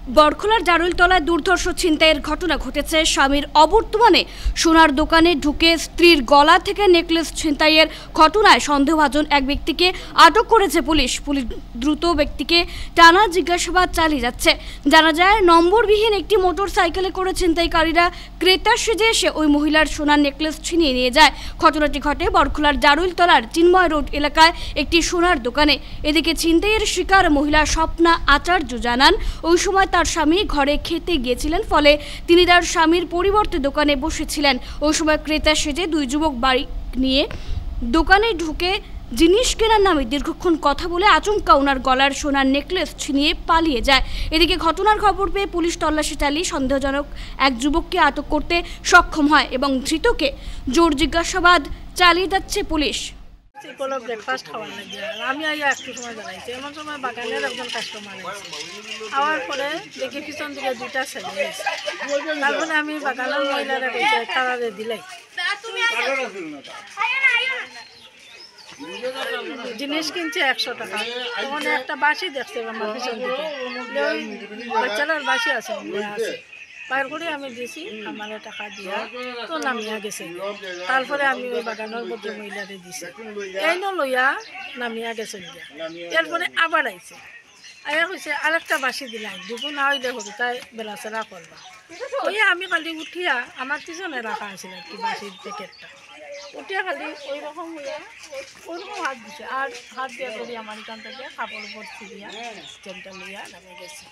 বরখোলার জারুলতলায় দুর্ধর্ষ ছিনতাইয়ের ঘটনা ঘটেছে। স্বামীর অবর্তমানে সোনার দোকানে ঢুকে স্ত্রীর গলা থেকে নেকলেস ছিনতাইয়ের ঘটনায় সন্দেহভাজন এক ব্যক্তিকে আটক করেছে পুলিশ। দ্রুত ব্যক্তিকে টানা জিজ্ঞাসাবাদ চালিয়ে যাচ্ছে। জানা যায়, নম্বরবিহীন একটি মোটর সাইকেলে করে ছিনতাইকারীরা ক্রেতা সেজে এসে ওই মহিলার সোনার নেকলেস ছিনিয়ে নিয়ে যায়। ঘটনাটি ঘটে বরখোলার জারুলতলার চিন্ময় রোড এলাকায় একটি সোনার দোকানে। এদিকে ছিনতাইয়ের শিকার মহিলা স্বপ্না আচার্য জানান, ওই সময় তার স্বামী ঘরে খেতে গিয়েছিলেন, ফলে তিনি তার স্বামীর পরিবর্তে দোকানে বসেছিলেন। ওই সময় ক্রেতা সেজে দুই যুবক বাড়ি নিয়ে দোকানে ঢুকে জিনিস কেনার নামে দীর্ঘক্ষণ কথা বলে আচমকা ওনার গলার সোনার নেকলেস ছিনিয়ে পালিয়ে যায়। এদিকে ঘটনার খবর পেয়ে পুলিশ তল্লাশি চালিয়ে সন্দেহজনক এক যুবককে আটক করতে সক্ষম হয় এবং ধৃতকে জোর জিজ্ঞাসাবাদ চালিয়ে যাচ্ছে পুলিশ। ব্রেকফাস্ট খাওয়ার লাগে আমি আইয়া একটু সময় দাঁড়াইছি, এমন সময় বাগানের একজন কাস্টমার আছে। আওয়ার পরে দেখি পিছন দিকে দুইটা ছেলে আছে। তারপরে আমি বাগানের মহিলারা কইছে তারারে দিলাই জিনিস কিনছে 100 টাকা। তখন একটা বাসি দেখছে আমার পিছন দিকে, বাচ্চাটার বাসি আছে বাইর করে আমি দিছি, আমার টাকা দিয়া তো নামিয়া গেছে। তারপরে আমি ওই বাগানের ভদ্র মহিলারে দিছি, এই লইয়া নামিয়া গেছে। এরপরে আবার আইছে, আয়া কইছে আরেকটা বাসি দিলাম, দুপুর না হইলে হতো তাই বেলাচেরা করবা। ওই আমি খালি উঠিয়া আমার পিছনে রাখা আছিল কি বাসির প্যাকেটটা, উঠিয়া খালি ওই রকম হইয়া ওরকম হাত দিছে। আর হাত দিয়া করি আমার এখান থেকে কাপড় উপর ছিড়িয়া স্ট্যান্ডটা লইয়া নামে গেছে।